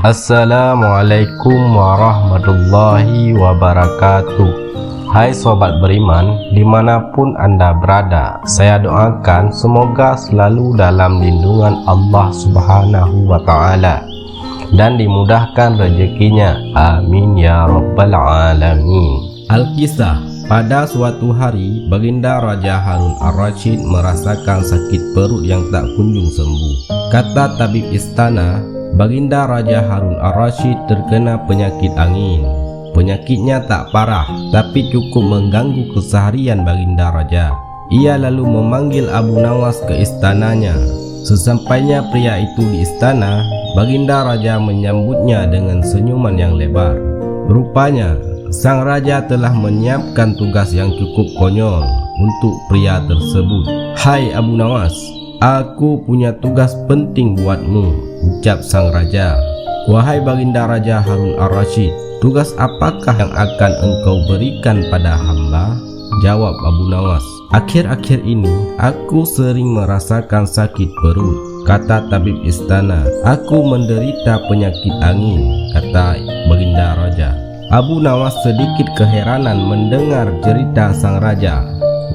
Assalamualaikum warahmatullahi wabarakatuh. Hai sobat beriman, dimanapun anda berada, saya doakan semoga selalu dalam lindungan Allah Subhanahu wa Ta'ala dan dimudahkan rezekinya, amin ya rabbal alamin. Alkisah, pada suatu hari Baginda Raja Harun Ar-Rasyid merasakan sakit perut yang tak kunjung sembuh. Kata tabib istana, Baginda Raja Harun Ar-Rasyid terkena penyakit angin. Penyakitnya tak parah, tapi cukup mengganggu keseharian Baginda Raja. Ia lalu memanggil Abu Nawas ke istananya. Sesampainya pria itu di istana, Baginda Raja menyambutnya dengan senyuman yang lebar. Rupanya, sang raja telah menyiapkan tugas yang cukup konyol untuk pria tersebut. "Hai Abu Nawas, aku punya tugas penting buatmu," ucap sang raja. "Wahai Baginda Raja Harun Ar-Rasyid, tugas apakah yang akan engkau berikan pada hamba?" Jawab Abu Nawas. "Akhir-akhir ini aku sering merasakan sakit perut," kata tabib istana. "Aku menderita penyakit angin," kata Baginda Raja. Abu Nawas sedikit keheranan mendengar cerita sang raja.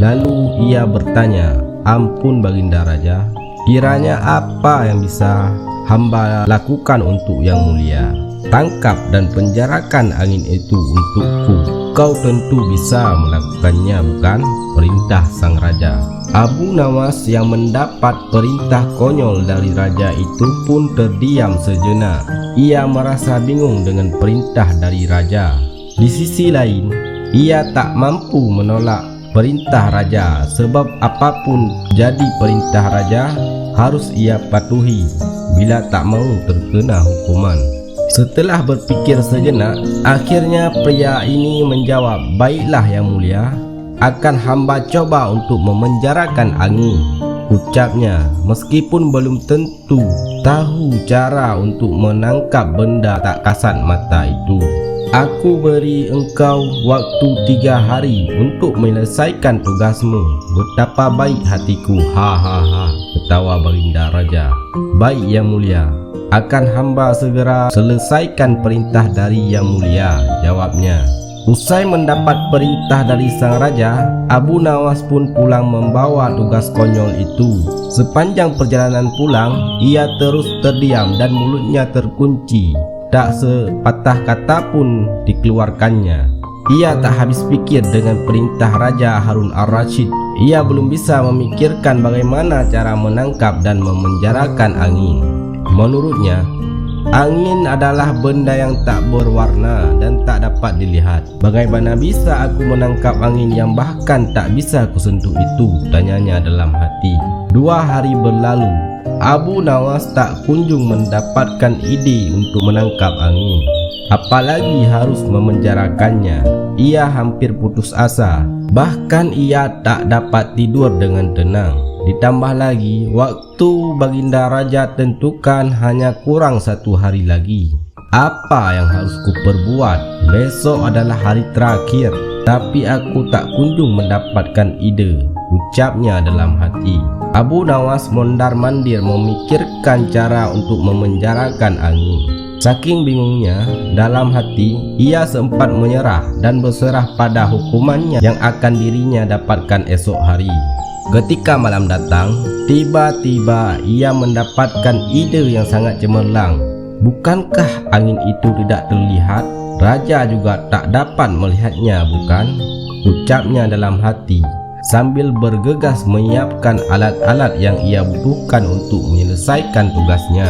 Lalu ia bertanya, "Ampun Baginda Raja, kiranya apa yang bisa hamba lakukan untuk yang mulia? Tangkap dan penjarakan angin itu untukku. Kau tentu bisa melakukannya, bukan?" perintah sang raja. Abu Nawas yang mendapat perintah konyol dari raja itu pun terdiam sejenak. Ia merasa bingung dengan perintah dari raja. Di sisi lain, ia tak mampu menolak perintah raja, sebab apapun jadi perintah raja harus ia patuhi bila tak mau terkena hukuman. Setelah berpikir sejenak, akhirnya pria ini menjawab, "Baiklah yang mulia, akan hamba coba untuk memenjarakan angin," ucapnya, "meskipun belum tentu tahu cara untuk menangkap benda tak kasat mata itu. Aku beri engkau waktu 3 hari untuk menyelesaikan tugasmu." "Betapa baik hatiku, hahaha," ketawa Baginda Raja. "Baik yang mulia, akan hamba segera selesaikan perintah dari yang mulia," jawabnya. Usai mendapat perintah dari sang raja, Abu Nawas pun pulang membawa tugas konyol itu. Sepanjang perjalanan pulang, ia terus terdiam dan mulutnya terkunci. Tak sepatah kata pun dikeluarkannya. Ia tak habis pikir dengan perintah Raja Harun Ar-Rasyid. Ia belum bisa memikirkan bagaimana cara menangkap dan memenjarakan angin. Menurutnya, angin adalah benda yang tak berwarna dan tak dapat dilihat. "Bagaimana bisa aku menangkap angin yang bahkan tak bisa kusentuh itu?" tanyanya dalam hati. 2 hari berlalu, Abu Nawas tak kunjung mendapatkan ide untuk menangkap angin, apalagi harus memenjarakannya. Ia hampir putus asa, bahkan ia tak dapat tidur dengan tenang. Ditambah lagi, waktu Baginda Raja tentukan hanya kurang 1 hari lagi. "Apa yang harus kuperbuat? Besok adalah hari terakhir, tapi aku tak kunjung mendapatkan ide," ucapnya dalam hati. Abu Nawas mondar-mandir memikirkan cara untuk memenjarakan angin. Saking bingungnya dalam hati, ia sempat menyerah dan berserah pada hukumannya yang akan dirinya dapatkan esok hari. Ketika malam datang, tiba-tiba ia mendapatkan ide yang sangat cemerlang. "Bukankah angin itu tidak terlihat? Raja juga tak dapat melihatnya, bukan?" ucapnya dalam hati, sambil bergegas menyiapkan alat-alat yang ia butuhkan untuk menyelesaikan tugasnya.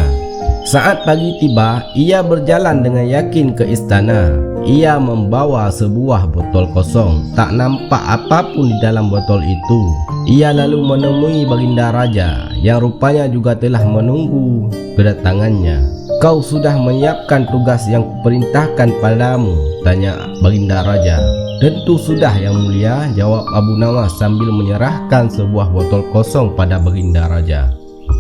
Saat pagi tiba, ia berjalan dengan yakin ke istana. Ia membawa sebuah botol kosong. Tak nampak apapun di dalam botol itu. Ia lalu menemui Baginda Raja yang rupanya juga telah menunggu kedatangannya. "Kau sudah menyiapkan tugas yang kuperintahkan padamu?" tanya Baginda Raja. "Tentu sudah yang mulia," jawab Abu Nawas sambil menyerahkan sebuah botol kosong pada Baginda Raja.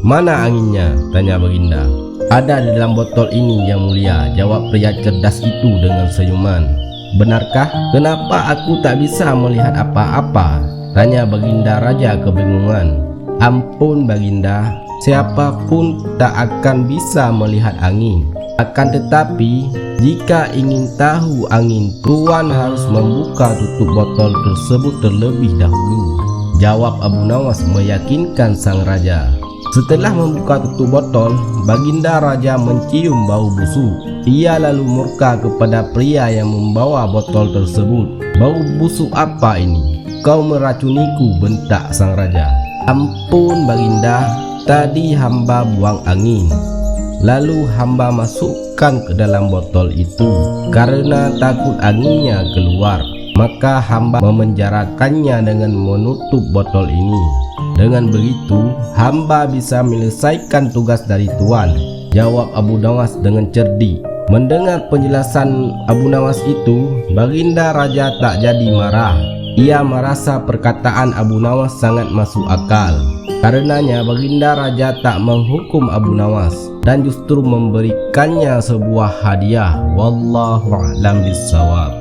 "Mana anginnya?" tanya Baginda. "Ada di dalam botol ini yang mulia," jawab pria cerdas itu dengan senyuman. "Benarkah? Kenapa aku tak bisa melihat apa-apa?" tanya Baginda Raja kebingungan. "Ampun Baginda, siapapun tak akan bisa melihat angin. Akan tetapi, jika ingin tahu angin, tuan harus membuka tutup botol tersebut terlebih dahulu. Jawab Abu Nawas meyakinkan sang raja. Setelah membuka tutup botol, baginda raja mencium bau busuk. Ia lalu murka kepada pria yang membawa botol tersebut. Bau busuk apa ini? Kau meracuniku, bentak sang raja. Ampun baginda, tadi hamba buang angin. Lalu hamba masukkan ke dalam botol itu. Karena takut anginnya keluar, maka hamba memenjarakannya dengan menutup botol ini. Dengan begitu, hamba bisa menyelesaikan tugas dari tuan, jawab Abu Nawas dengan cerdik. Mendengar penjelasan Abu Nawas itu, baginda raja tak jadi marah. Ia merasa perkataan Abu Nawas sangat masuk akal. Karenanya baginda raja tak menghukum Abu Nawas dan justru memberikannya sebuah hadiah. Wallahu a'lam bishawab.